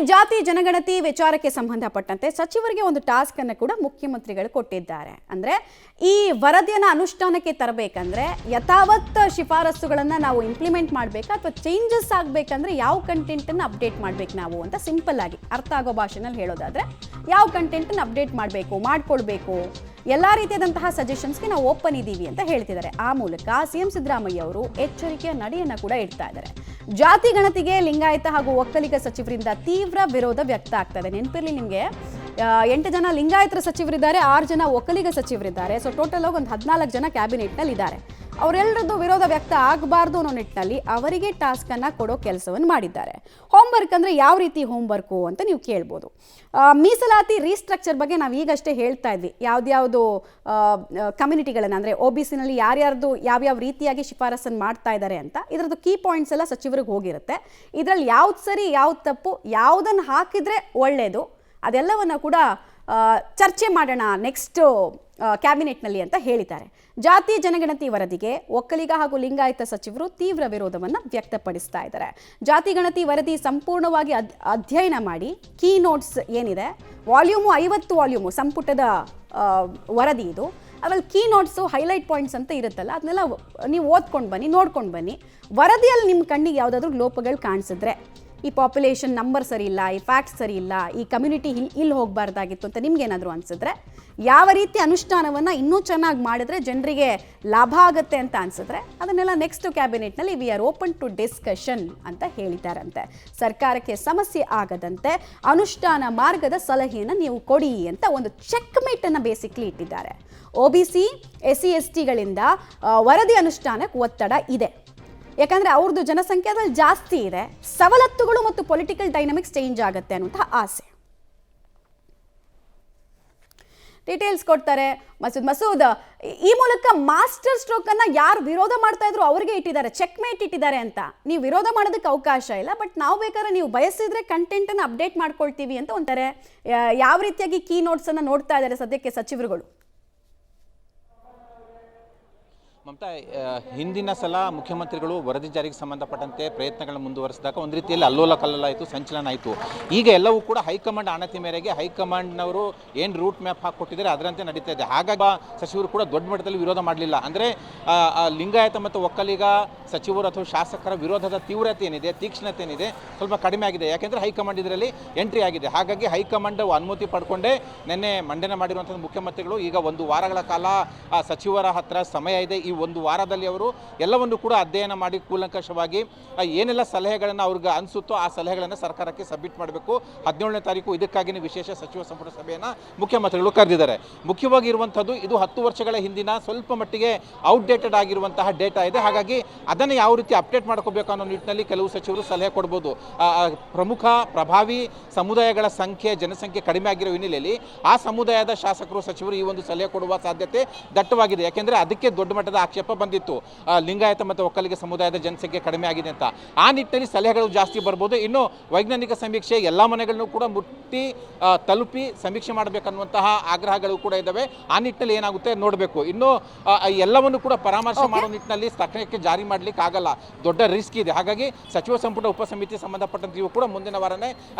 ಜಾತಿ ಜನಗಣತಿ ವಿಚಾರಕ್ಕೆ ಸಂಬಂಧಪಟ್ಟಂತೆ ಸಚಿವರಿಗೆ ಒಂದು ಟಾಸ್ಕ್ ಅನ್ನು ಕೂಡ ಮುಖ್ಯಮಂತ್ರಿಗಳು ಕೊಟ್ಟಿದ್ದಾರೆ. ಅಂದ್ರೆ ಈ ವರದಿಯನ್ನು ಅನುಷ್ಠಾನಕ್ಕೆ ತರಬೇಕಂದ್ರೆ ಯಥಾವತ್ ಶಿಫಾರಸುಗಳನ್ನು ನಾವು ಇಂಪ್ಲಿಮೆಂಟ್ ಮಾಡಬೇಕಾ ಅಥವಾ ಚೇಂಜಸ್ ಆಗಬೇಕಂದ್ರೆ ಯಾವ ಕಂಟೆಂಟನ್ನು ಅಪ್ಡೇಟ್ ಮಾಡಬೇಕು ನಾವು ಅಂತ ಸಿಂಪಲ್ ಆಗಿ ಅರ್ಥ ಆಗೋ ಭಾಷೆನಲ್ಲಿ ಹೇಳೋದಾದ್ರೆ ಯಾವ ಕಂಟೆಂಟನ್ನು ಅಪ್ಡೇಟ್ ಮಾಡಬೇಕು ಮಾಡ್ಕೊಳ್ಬೇಕು ಎಲ್ಲ ರೀತಿಯಾದಂತಹ ಸಜೆಷನ್ಸ್ಗೆ ನಾವು ಓಪನ್ ಇದ್ದೀವಿ ಅಂತ ಹೇಳ್ತಿದ್ದಾರೆ. ಆ ಮೂಲಕ ಸಿಎಂ ಸಿದ್ದರಾಮಯ್ಯ ಅವರು ಎಚ್ಚರಿಕೆಯ ನಡೆಯನ್ನು ಕೂಡ ಇಡ್ತಾ ಇದ್ದಾರೆ. ಜಾತಿ ಗಣತಿಗೆ ಲಿಂಗಾಯತ ಹಾಗೂ ಒಕ್ಕಲಿಗ ಸಚಿವರಿಂದ ತೀವ್ರ ವಿರೋಧ ವ್ಯಕ್ತ ಆಗ್ತಾ ಇದೆ. ನೆನಪಿರಲಿ ನಿಮಗೆ 8 ಜನ ಲಿಂಗಾಯತರ ಸಚಿವರಿದ್ದಾರೆ, 6 ಜನ ಒಕ್ಕಲಿಗ ಸಚಿವರಿದ್ದಾರೆ. ಸೊ ಟೋಟಲ್ ಆಗಿ ಒಂದು 14 ಜನ ಕ್ಯಾಬಿನೆಟ್ನಲ್ಲಿ ಇದ್ದಾರೆ. ಅವರೆಲ್ಲರದ್ದು ವಿರೋಧ ವ್ಯಕ್ತ ಆಗಬಾರ್ದು ಅನ್ನೋ ನಿಟ್ಟಿನಲ್ಲಿ ಅವರಿಗೆ ಟಾಸ್ಕ್ ಅನ್ನ ಕೊಡೋ ಕೆಲಸವನ್ನು ಮಾಡಿದ್ದಾರೆ. ಹೋಮ್ವರ್ಕ್ ಅಂದ್ರೆ ಯಾವ ರೀತಿ ಹೋಮ್ವರ್ಕು ಅಂತ ನೀವು ಕೇಳ್ಬೋದು. ಮೀಸಲಾತಿ ರೀಸ್ಟ್ರಕ್ಚರ್ ಬಗ್ಗೆ ನಾವು ಈಗಷ್ಟೇ ಹೇಳ್ತಾ ಇದ್ವಿ. ಯಾವ್ದ್ಯಾವುದು ಕಮ್ಯುನಿಟಿಗಳನ್ನು ಅಂದರೆ OBCನಲ್ಲಿ ಯಾರ್ಯಾರ್ದು ಯಾವ್ಯಾವ ರೀತಿಯಾಗಿ ಶಿಫಾರಸನ್ನು ಮಾಡ್ತಾ ಇದ್ದಾರೆ ಅಂತ ಇದರದ್ದು ಕೀ ಪಾಯಿಂಟ್ಸ್ ಎಲ್ಲ ಸಚಿವರಿಗೆ ಹೋಗಿರುತ್ತೆ. ಇದರಲ್ಲಿ ಯಾವ್ದು ಸರಿ ಯಾವ್ದು ತಪ್ಪು ಯಾವುದನ್ನು ಹಾಕಿದ್ರೆ ಒಳ್ಳೆಯದು ಅದೆಲ್ಲವನ್ನು ಕೂಡ ಚರ್ಚೆ ಮಾಡೋಣ ನೆಕ್ಸ್ಟ್ ಕ್ಯಾಬಿನೆಟ್ನಲ್ಲಿ ಅಂತ ಹೇಳಿದ್ದಾರೆ. ಜಾತಿ ಜನಗಣತಿ ವರದಿಗೆ ಒಕ್ಕಲಿಗ ಹಾಗೂ ಲಿಂಗಾಯತ ಸಚಿವರು ತೀವ್ರ ವಿರೋಧವನ್ನು ವ್ಯಕ್ತಪಡಿಸ್ತಾ ಇದ್ದಾರೆ. ಜಾತಿ ಗಣತಿ ವರದಿ ಸಂಪೂರ್ಣವಾಗಿ ಅಧ್ಯಯನ ಮಾಡಿ ಕೀ ನೋಟ್ಸ್ ಏನಿದೆ ವಾಲ್ಯೂಮು 50 ವಾಲ್ಯೂಮು ಸಂಪುಟದ ವರದಿ ಇದು. ಅದರಲ್ಲಿ ಕೀ ನೋಟ್ಸು ಹೈಲೈಟ್ ಪಾಯಿಂಟ್ಸ್ ಅಂತ ಇರುತ್ತಲ್ಲ ಅದನ್ನೆಲ್ಲ ನೀವು ಓದ್ಕೊಂಡು ಬನ್ನಿ, ನೋಡ್ಕೊಂಡು ಬನ್ನಿ. ವರದಿಯಲ್ಲಿ ನಿಮ್ಮ ಕಣ್ಣಿಗೆ ಯಾವುದಾದ್ರೂ ಲೋಪಗಳು ಕಾಣಿಸಿದ್ರೆ ಈ ಪಾಪ್ಯುಲೇಷನ್ ನಂಬರ್ ಸರಿ ಇಲ್ಲ, ಈ ಫ್ಯಾಕ್ಟ್ಸ್ ಸರಿ ಇಲ್ಲ, ಈ ಕಮ್ಯುನಿಟಿ ಇಲ್ಲಿ ಹೋಗಬಾರ್ದಾಗಿತ್ತು ಅಂತ ನಿಮ್ಗೇನಾದರೂ ಅನಿಸಿದ್ರೆ ಯಾವ ರೀತಿ ಅನುಷ್ಠಾನವನ್ನು ಇನ್ನೂ ಚೆನ್ನಾಗಿ ಮಾಡಿದ್ರೆ ಜನರಿಗೆ ಲಾಭ ಆಗುತ್ತೆ ಅಂತ ಅನಿಸಿದ್ರೆ ಅದನ್ನೆಲ್ಲ ನೆಕ್ಸ್ಟ್ ಕ್ಯಾಬಿನೆಟ್ನಲ್ಲಿ we are open to discussion ಅಂತ ಹೇಳಿದ್ದಾರಂತೆ. ಸರ್ಕಾರಕ್ಕೆ ಸಮಸ್ಯೆ ಆಗದಂತೆ ಅನುಷ್ಠಾನ ಮಾರ್ಗದ ಸಲಹೆಯನ್ನು ನೀವು ಕೊಡಿ ಅಂತ ಒಂದು ಚೆಕ್ ಮೇಟನ್ನು ಬೇಸಿಕ್ಲಿ ಇಟ್ಟಿದ್ದಾರೆ. OBC SC STಗಳಿಂದ ವರದಿ ಅನುಷ್ಠಾನಕ್ಕೆ ಒತ್ತಡ ಇದೆ. ಯಾಕಂದರೆ ಅವ್ರದ್ದು ಜನಸಂಖ್ಯೆದಲ್ಲಿ ಜಾಸ್ತಿ ಇದೆ, ಸವಲತ್ತುಗಳು ಮತ್ತು ಪೊಲಿಟಿಕಲ್ ಡೈನಮಿಕ್ಸ್ ಚೇಂಜ್ ಆಗುತ್ತೆ ಅನ್ನುವಂತಹ ಆಸೆ. ಡೀಟೇಲ್ಸ್ ಕೊಡ್ತಾರೆ ಮಸೂದ್. ಈ ಮೂಲಕ ಮಾಸ್ಟರ್ ಸ್ಟ್ರೋಕ್ ಅನ್ನ ಯಾರು ವಿರೋಧ ಮಾಡ್ತಾ ಇದ್ರು ಅವ್ರಿಗೆ ಇಟ್ಟಿದ್ದಾರೆ, ಚೆಕ್ ಮೇಟ್ ಇಟ್ಟಿದ್ದಾರೆ ಅಂತ. ನೀವು ವಿರೋಧ ಮಾಡೋದಕ್ಕೆ ಅವಕಾಶ ಇಲ್ಲ, ಬಟ್ ನಾವು ಬೇಕಾದ್ರೆ ನೀವು ಬಯಸಿದ್ರೆ ಕಂಟೆಂಟ್ ಅನ್ನು ಅಪ್ಡೇಟ್ ಮಾಡ್ಕೊಳ್ತೀವಿ ಅಂತ ಒಂತಾರೆ. ಯಾವ ರೀತಿಯಾಗಿ ಕೀ ನೋಟ್ಸ್ ಅನ್ನ ನೋಡ್ತಾ ಇದ್ದಾರೆ ಸದ್ಯಕ್ಕೆ ಸಚಿವರುಗಳು? ಮಮತಾ, ಹಿಂದಿನ ಸಲ ಮುಖ್ಯಮಂತ್ರಿಗಳು ವರದಿ ಜಾರಿಗೆ ಸಂಬಂಧಪಟ್ಟಂತೆ ಪ್ರಯತ್ನಗಳನ್ನು ಮುಂದುವರಿಸಿದಾಗ ಒಂದು ರೀತಿಯಲ್ಲಿ ಅಲ್ಲೋಲ ಕಲ್ಲೋಲ ಆಯಿತು, ಸಂಚಲನ ಆಯಿತು. ಈಗ ಎಲ್ಲವೂ ಕೂಡ ಹೈಕಮಾಂಡ್ ಆಣತಿ ಮೇರೆಗೆ ಹೈಕಮಾಂಡ್ನವರು ಏನು ರೂಟ್ ಮ್ಯಾಪ್ ಹಾಕಿಕೊಟ್ಟಿದ್ದಾರೆ ಅದರಂತೆ ನಡೀತಾ ಇದೆ. ಹಾಗಾಗಿ ಸಚಿವರು ಕೂಡ ದೊಡ್ಡ ಮಟ್ಟದಲ್ಲಿ ವಿರೋಧ ಮಾಡಲಿಲ್ಲ. ಅಂದರೆ ಲಿಂಗಾಯತ ಮತ್ತು ಒಕ್ಕಲಿಗ ಸಚಿವರು ಅಥವಾ ಶಾಸಕರ ವಿರೋಧದ ತೀವ್ರತೆ ಏನಿದೆ, ತೀಕ್ಷ್ಣತೆ ಏನಿದೆ ಸ್ವಲ್ಪ ಕಡಿಮೆ ಆಗಿದೆ. ಯಾಕೆಂದರೆ ಹೈಕಮಾಂಡ್ ಇದರಲ್ಲಿ ಎಂಟ್ರಿ ಆಗಿದೆ. ಹಾಗಾಗಿ ಹೈಕಮಾಂಡ್ ಅನುಮತಿ ಪಡ್ಕೊಂಡೇ ನಿನ್ನೆ ಮಂಡನೆ ಮಾಡಿರುವಂಥ ಮುಖ್ಯಮಂತ್ರಿಗಳು ಈಗ 1 ವಾರಗಳ ಕಾಲ ಸಚಿವರ ಹತ್ರ ಸಮಯ ಇದೆ. ಈ 1 ವಾರದಲ್ಲಿ ಅವರು ಎಲ್ಲವನ್ನು ಕೂಡ ಅಧ್ಯಯನ ಮಾಡಿ ಕೂಲಂಕಷವಾಗಿ ಏನೆಲ್ಲ ಸಲಹೆಗಳನ್ನು ಅವ್ರಿಗೆ ಅನಿಸುತ್ತೋ ಆ ಸಲಹೆಗಳನ್ನು ಸರ್ಕಾರಕ್ಕೆ ಸಬ್ಮಿಟ್ ಮಾಡಬೇಕು. 17ನೇ ತಾರೀಕು ಇದಕ್ಕಾಗಿ ವಿಶೇಷ ಸಚಿವ ಸಂಪುಟ ಸಭೆಯನ್ನು ಮುಖ್ಯಮಂತ್ರಿಗಳು ಕರೆದಿದ್ದಾರೆ. ಮುಖ್ಯವಾಗಿ ಇರುವಂಥದ್ದು ಇದು 10 ವರ್ಷಗಳ ಹಿಂದಿನ ಸ್ವಲ್ಪ ಮಟ್ಟಿಗೆ ಔಟ್ಡೇಟೆಡ್ ಆಗಿರುವಂತಹ ಡೇಟಾ ಇದೆ. ಹಾಗಾಗಿ ಅದನ್ನು ಯಾವ ರೀತಿ ಅಪ್ಡೇಟ್ ಮಾಡ್ಕೋಬೇಕು ಅನ್ನೋ ನಿಟ್ಟಿನಲ್ಲಿ ಕೆಲವು ಸಚಿವರು ಸಲಹೆ ಕೊಡ್ಬೋದು. ಪ್ರಮುಖ ಪ್ರಭಾವಿ ಸಮುದಾಯಗಳ ಜನಸಂಖ್ಯೆ ಕಡಿಮೆ ಆಗಿರೋ ಹಿನ್ನೆಲೆಯಲ್ಲಿ ಆ ಸಮುದಾಯದ ಶಾಸಕರು ಸಚಿವರು ಈ ಒಂದು ಸಲಹೆ ಕೊಡುವ ಸಾಧ್ಯತೆ ದಟ್ಟವಾಗಿದೆ. ಯಾಕೆಂದರೆ ಅದಕ್ಕೆ ದೊಡ್ಡ ಮಟ್ಟದ ಆಕ್ಷೇಪ ಬಂದಿತ್ತು, ಲಿಂಗಾಯತ ಮತ್ತು ಒಕ್ಕಲಿಗ ಸಮುದಾಯದ ಜನಸಂಖ್ಯೆ ಕಡಿಮೆ ಆಗಿದೆ ಅಂತ. ಆ ನಿಟ್ಟಿನಲ್ಲಿ ಸಲಹೆಗಳು ಜಾಸ್ತಿ ಬರ್ಬೋದು. ಇನ್ನು ವೈಜ್ಞಾನಿಕ ಸಮೀಕ್ಷೆ ಎಲ್ಲ ಮನೆಗಳನ್ನು ಕೂಡ ಮುಟ್ಟಿ ತಲುಪಿ ಸಮೀಕ್ಷೆ ಮಾಡಬೇಕನ್ನುವಂತಹ ಆಗ್ರಹಗಳು ಕೂಡ ಇದ್ದಾವೆ. ಆ ನಿಟ್ಟಿನಲ್ಲಿ ಏನಾಗುತ್ತೆ ನೋಡಬೇಕು. ಇನ್ನು ಎಲ್ಲವನ್ನು ಕೂಡ ಪರಾಮರ್ಶೆ ಮಾಡೋ ನಿಟ್ಟಿನಲ್ಲಿ ತಕ್ಷಣಕ್ಕೆ ಜಾರಿ ಮಾಡಲಿಕ್ಕೆ ಆಗಲ್ಲ, ದೊಡ್ಡ ರಿಸ್ಕ್ ಇದೆ. ಹಾಗಾಗಿ ಸಚಿವ ಸಂಪುಟ ಉಪಸಮಿತಿ ಸಂಬಂಧಪಟ್ಟಂತೆಯೂ ಕೂಡ ಮುಂದಿನ ವಾರನೇ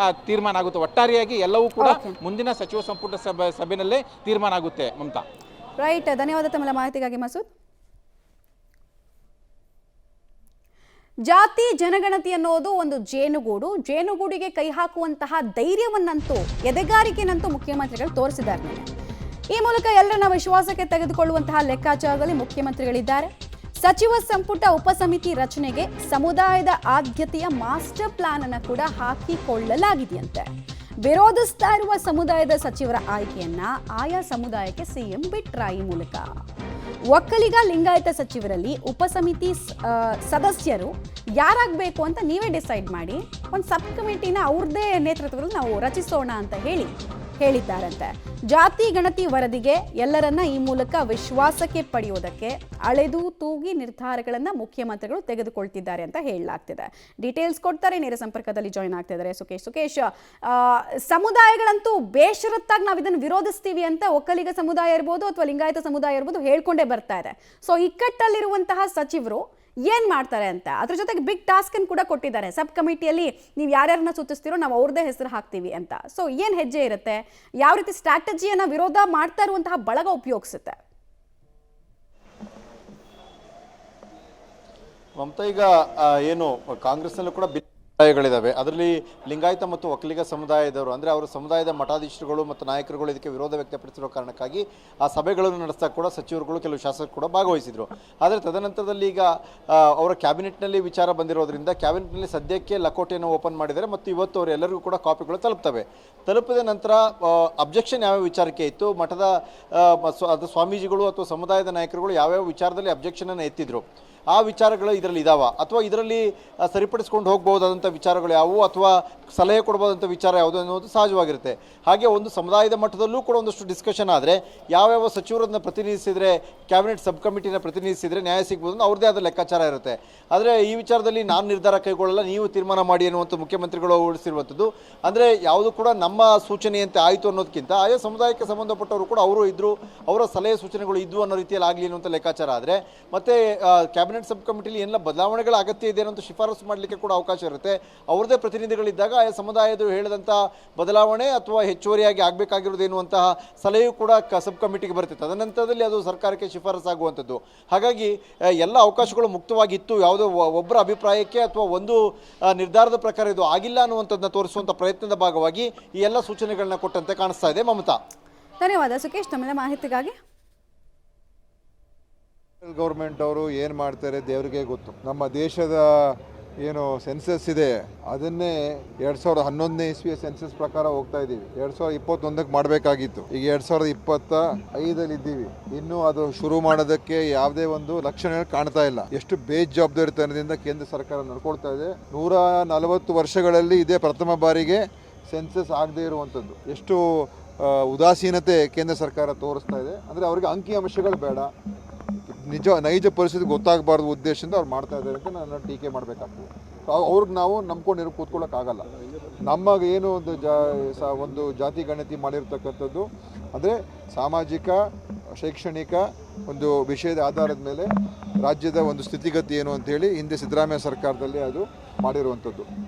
ತೀರ್ಮಾನ ಆಗುತ್ತೆ. ಒಟ್ಟಾರೆಯಾಗಿ ಎಲ್ಲವೂ ಕೂಡ ಮುಂದಿನ ಸಚಿವ ಸಂಪುಟ ಸಭೆಯಲ್ಲೇ ತೀರ್ಮಾನ ಆಗುತ್ತೆ. ಮಮತಾ, ರೈಟ್, ಧನ್ಯವಾದ ತಮ್ಮ ಮಾಹಿತಿಗಾಗಿ ಮಸೂದ್. ಜಾತಿ ಜನಗಣತಿ ಅನ್ನೋದು ಒಂದು ಜೇನುಗೂಡಿಗೆ ಕೈ ಹಾಕುವಂತಹ ಧೈರ್ಯವನ್ನಂತೂ ಎದೆಗಾರಿಕೆನಂತೂ ಮುಖ್ಯಮಂತ್ರಿಗಳು ತೋರಿಸಿದ್ದಾರೆ. ಈ ಮೂಲಕ ಎಲ್ಲರನ್ನ ವಿಶ್ವಾಸಕ್ಕೆ ತೆಗೆದುಕೊಳ್ಳುವಂತಹ ಲೆಕ್ಕಾಚಾರದಲ್ಲಿ ಮುಖ್ಯಮಂತ್ರಿಗಳಿದ್ದಾರೆ. ಸಚಿವ ಸಂಪುಟ ಉಪಸಮಿತಿ ರಚನೆಗೆ ಸಮುದಾಯದ ಆದ್ಯತೆಯ ಮಾಸ್ಟರ್ ಪ್ಲಾನ್ ಅನ್ನು ಕೂಡ ಹಾಕಿಕೊಳ್ಳಲಾಗಿದೆಯಂತೆ. ವಿರೋಧಿಸ್ತಾ ಇರುವ ಸಮುದಾಯದ ಸಚಿವರ ಆಯ್ಕೆಯನ್ನ ಆಯಾ ಸಮುದಾಯಕ್ಕೆ ಸಿಎಂ ಬಿಟ್ರ. ಈ ಮೂಲಕ ಒಕ್ಕಲಿಗ ಲಿಂಗಾಯತ ಸಚಿವರಲ್ಲಿ ಉಪಸಮಿತಿ ಸದಸ್ಯರು ಯಾರಾಗಬೇಕು ಅಂತ ನೀವೇ ಡಿಸೈಡ್ ಮಾಡಿ ಒಂದು ಸಬ್ ಕಮಿಟಿನ ಅವ್ರದ್ದೇ ನೇತೃತ್ವದಲ್ಲಿ ನಾವು ರಚಿಸೋಣ ಅಂತ ಹೇಳಿದ್ದಾರಂತೆ. ಜಾತಿ ಗಣತಿ ವರದಿಗೆ ಎಲ್ಲರನ್ನ ಈ ಮೂಲಕ ವಿಶ್ವಾಸಕ್ಕೆ ಪಡೆಯುವುದಕ್ಕೆ ಅಳೆದು ತೂಗಿ ನಿರ್ಧಾರಗಳನ್ನು ಮುಖ್ಯಮಂತ್ರಿಗಳು ತೆಗೆದುಕೊಳ್ತಿದ್ದಾರೆ ಅಂತ ಹೇಳಲಾಗ್ತಿದೆ. ಡೀಟೇಲ್ಸ್ ಕೊಡ್ತಾರೆ, ನೇರ ಸಂಪರ್ಕದಲ್ಲಿ ಜಾಯ್ನ್ ಆಗ್ತಿದ್ದಾರೆ ಸುಕೇಶ್. ಸಮುದಾಯಗಳಂತೂ ಬೇಷರತ್ತಾಗಿ ನಾವು ಇದನ್ನು ವಿರೋಧಿಸ್ತೀವಿ ಅಂತ ಒಕ್ಕಲಿಗ ಸಮುದಾಯ ಇರ್ಬೋದು ಅಥವಾ ಲಿಂಗಾಯತ ಸಮುದಾಯ ಇರ್ಬೋದು ಹೇಳ್ಕೊಂಡೇ ಬರ್ತಾ ಇದೆ. ಸೊ ಇಕ್ಕಟ್ಟಲ್ಲಿರುವಂತಹ ಸಚಿವರು ಏನು ಮಾಡ್ತಾರೆ ಅಂತ. ಅದ್ರ ಜೊತೆಗೆ ಬಿಗ್ ಟಾಸ್ಕನ್ನು ಕೂಡ ಕೊಟ್ಟಿದ್ದಾರೆ. ಸಬ್ ಕಮಿಟಿಯಲ್ಲಿ ನೀವು ಯಾರ್ಯಾರನ್ನ ಸೂಚಿಸ್ತೀರೋ ನಾವು ಅವ್ರದ್ದೇ ಹೆಸರು ಹಾಕ್ತೀವಿ ಅಂತ. ಸೊ ಏನು ಹೆಜ್ಜೆ ಇರುತ್ತೆ, ಯಾವ ರೀತಿ ಸ್ಟ್ರಾಟಜಿಯನ್ನು ವಿರೋಧ ಮಾಡ್ತಾ ಇರುವಂತಹ ಬಳಗ ಉಪಯೋಗಿಸುತ್ತೆ? ಮಮತಾ, ಈಗ ಏನು ಕಾಂಗ್ರೆಸ್ನಲ್ಲೂ ಕೂಡ ಭಿನ್ನಾಭಿಪ್ರಾಯಗಳಿದ್ದಾವೆ. ಅದರಲ್ಲಿ ಲಿಂಗಾಯತ ಮತ್ತು ಒಕ್ಕಲಿಗ ಸಮುದಾಯದವರು ಅಂದರೆ ಅವರ ಸಮುದಾಯದ ಮಠಾಧೀಶರುಗಳು ಮತ್ತು ನಾಯಕರುಗಳು ಇದಕ್ಕೆ ವಿರೋಧ ವ್ಯಕ್ತಪಡಿಸಿರೋ ಕಾರಣಕ್ಕಾಗಿ ಆ ಸಭೆಗಳನ್ನು ನಡೆಸ್ತಾ ಕೂಡ ಸಚಿವರುಗಳು ಕೆಲವು ಶಾಸಕರು ಕೂಡ ಭಾಗವಹಿಸಿದರು. ಆದರೆ ತದನಂತರದಲ್ಲಿ ಈಗ ಅವರ ಕ್ಯಾಬಿನೆಟ್ನಲ್ಲಿ ವಿಚಾರ ಬಂದಿರೋದ್ರಿಂದ ಕ್ಯಾಬಿನೆಟ್ನಲ್ಲಿ ಸದ್ಯಕ್ಕೆ ಲಕೋಟೆಯನ್ನು ಓಪನ್ ಮಾಡಿದ್ದಾರೆ ಮತ್ತು ಇವತ್ತು ಅವರು ಎಲ್ಲರಿಗೂ ಕೂಡ ಕಾಪಿಗಳು ತಲುಪಿದ ನಂತರ ಅಬ್ಜೆಕ್ಷನ್ ಯಾವ್ಯಾವ ವಿಚಾರಕ್ಕೆ ಇತ್ತು, ಮಠದ ಅದು ಸ್ವಾಮೀಜಿಗಳು ಅಥವಾ ಸಮುದಾಯದ ನಾಯಕರುಗಳು ಯಾವ್ಯಾವ ವಿಚಾರದಲ್ಲಿ ಅಬ್ಜೆಕ್ಷನನ್ನು ಎತ್ತಿದ್ರು, ಆ ವಿಚಾರಗಳು ಇದರಲ್ಲಿ ಇದಾವ ಅಥವಾ ಇದರಲ್ಲಿ ಸರಿಪಡಿಸ್ಕೊಂಡು ಹೋಗ್ಬೋದಾದಂಥ ವಿಚಾರಗಳು ಯಾವುವು ಅಥವಾ ಸಲಹೆ ಕೊಡ್ಬೋದಂಥ ವಿಚಾರ ಯಾವುದು ಅನ್ನೋದು ಸಹಜವಾಗಿರುತ್ತೆ. ಹಾಗೆ ಒಂದು ಸಮುದಾಯದ ಮಟ್ಟದಲ್ಲೂ ಕೂಡ ಒಂದಷ್ಟು ಡಿಸ್ಕಷನ್ ಆದರೆ ಯಾವ್ಯಾವ ಸಚಿವರನ್ನ ಪ್ರತಿನಿಧಿಸಿದರೆ, ಕ್ಯಾಬಿನೆಟ್ ಸಬ್ ಕಮಿಟಿನ ಪ್ರತಿನಿಧಿಸಿದರೆ ನ್ಯಾಯ ಸಿಗ್ಬೋದು ಅಂತ ಅವ್ರದ್ದೇ ಆದ ಲೆಕ್ಕಾಚಾರ ಇರುತ್ತೆ. ಆದರೆ ಈ ವಿಚಾರದಲ್ಲಿ ನಾನು ನಿರ್ಧಾರ ಕೈಗೊಳ್ಳಲ್ಲ, ನೀವು ತೀರ್ಮಾನ ಮಾಡಿ ಅನ್ನುವಂಥ ಮುಖ್ಯಮಂತ್ರಿಗಳು ಉಳಿಸಿರುವಂಥದ್ದು. ಅಂದರೆ ಯಾವುದು ಕೂಡ ನಮ್ಮ ಸೂಚನೆಯಂತೆ ಆಯಿತು ಅನ್ನೋದಕ್ಕಿಂತ ಆಯಾ ಸಮುದಾಯಕ್ಕೆ ಸಂಬಂಧಪಟ್ಟವರು ಕೂಡ ಅವರು ಇದ್ದರು, ಅವರ ಸಲಹೆ ಸೂಚನೆಗಳು ಇದ್ವು ಅನ್ನೋ ರೀತಿಯಲ್ಲಿ ಆಗಲಿ ಅನ್ನುವಂಥ ಲೆಕ್ಕಾಚಾರ ಆದರೆ ಮತ್ತೆ ಕ್ಯಾಬಿನೆಟ್ ಸಬ್ ಕಮಿಟಿಲಿ ಎಲ್ಲ ಬದಲಾವಣೆಗಳ ಅಗತ್ಯ ಇದೆ ಅನ್ನೋ ಶಿಫಾರಸು ಮಾಡಲಿಕ್ಕೆ ಕೂಡ ಅವಕಾಶ ಇರುತ್ತೆ. ಅವ್ರದ್ದೇ ಪ್ರತಿನಿಧಿಗಳಿದ್ದಾಗ ಆಯಾ ಸಮುದಾಯದ ಹೇಳಿದಂಥ ಬದಲಾವಣೆ ಅಥವಾ ಹೆಚ್ಚುವರಿಯಾಗಿ ಆಗಬೇಕಾಗಿರೋದು ಎನ್ನುವಂತಹ ಸಲಹೆಯೂ ಕೂಡ ಸಬ್ ಕಮಿಟಿಗೆ ಬರುತ್ತೆ. ತದನಂತರದಲ್ಲಿ ಅದು ಸರ್ಕಾರಕ್ಕೆ ಶಿಫಾರಸು ಆಗುವಂಥದ್ದು. ಹಾಗಾಗಿ ಎಲ್ಲ ಅವಕಾಶಗಳು ಮುಕ್ತವಾಗಿತ್ತು. ಯಾವುದೋ ಒಬ್ಬರ ಅಭಿಪ್ರಾಯಕ್ಕೆ ಅಥವಾ ಒಂದು ನಿರ್ಧಾರದ ಪ್ರಕಾರ ಇದು ಆಗಿಲ್ಲ ಅನ್ನುವಂಥದ್ದನ್ನ ತೋರಿಸುವಂಥ ಪ್ರಯತ್ನದ ಭಾಗವಾಗಿ ಈ ಎಲ್ಲ ಸೂಚನೆಗಳನ್ನ ಕೊಟ್ಟಂತೆ ಕಾಣಿಸ್ತಾ ಇದೆ. ಮಮತಾ, ಧನ್ಯವಾದ ಸುಖೇಶ್ ತಮ್ಮೆಲ್ಲ ಮಾಹಿತಿಗಾಗಿ. ಗೌರ್ಮೆಂಟ್ ಅವರು ಏನು ಮಾಡ್ತಾರೆ ದೇವರಿಗೆ ಗೊತ್ತು. ನಮ್ಮ ದೇಶದ ಏನು ಸೆನ್ಸಸ್ ಇದೆ ಅದನ್ನೇ 2011ನೇ ಇಸ್ವಿಯ ಸೆನ್ಸಸ್ ಪ್ರಕಾರ ಹೋಗ್ತಾ ಇದ್ದೀವಿ. 2021ಕ್ಕೆ ಮಾಡಬೇಕಾಗಿತ್ತು, ಈಗ 2025 ಇದ್ದೀವಿ. ಇನ್ನೂ ಅದು ಶುರು ಮಾಡೋದಕ್ಕೆ ಯಾವುದೇ ಒಂದು ಲಕ್ಷಣ ಕಾಣ್ತಾ ಇಲ್ಲ. ಎಷ್ಟು ಬೇಜವಾಬ್ದಾರಿತನದಿಂದ ಕೇಂದ್ರ ಸರ್ಕಾರ ನಡ್ಕೊಳ್ತಾ ಇದೆ. 140 ವರ್ಷಗಳಲ್ಲಿ ಇದೇ ಪ್ರಥಮ ಬಾರಿಗೆ ಸೆನ್ಸಸ್ ಆಗದೇ ಇರುವಂಥದ್ದು. ಎಷ್ಟು ಉದಾಸೀನತೆ ಕೇಂದ್ರ ಸರ್ಕಾರ ತೋರಿಸ್ತಾ ಇದೆ ಅಂದರೆ ಅವರಿಗೆ ಅಂಕಿಅಂಶಗಳು ಬೇಡ, ನೈಜ ಪರಿಸ್ಥಿತಿ ಗೊತ್ತಾಗಬಾರ್ದು ಉದ್ದೇಶದಿಂದ ಅವ್ರು ಮಾಡ್ತಾ ಇದ್ದಾರೆ ಅಂತ ನಾನು ಟೀಕೆ ಮಾಡಬೇಕಾಗ್ತದೆ. ಅವ್ರಿಗೆ ನಾವು ನಂಬ್ಕೊಂಡು ಕೂತ್ಕೊಳ್ಳೋಕ್ಕಾಗಲ್ಲ. ನಮಗೆ ಏನು ಒಂದು ಜಾತಿ ಗಣತಿ ಮಾಡಿರ್ತಕ್ಕಂಥದ್ದು ಅಂದರೆ ಸಾಮಾಜಿಕ ಶೈಕ್ಷಣಿಕ ಒಂದು ವಿಷಯದ ಆಧಾರದ ಮೇಲೆ ರಾಜ್ಯದ ಒಂದು ಸ್ಥಿತಿಗತಿ ಏನು ಅಂತೇಳಿ ಹಿಂದೆ ಸಿದ್ದರಾಮಯ್ಯ ಸರ್ಕಾರದಲ್ಲಿ ಅದು ಮಾಡಿರುವಂಥದ್ದು.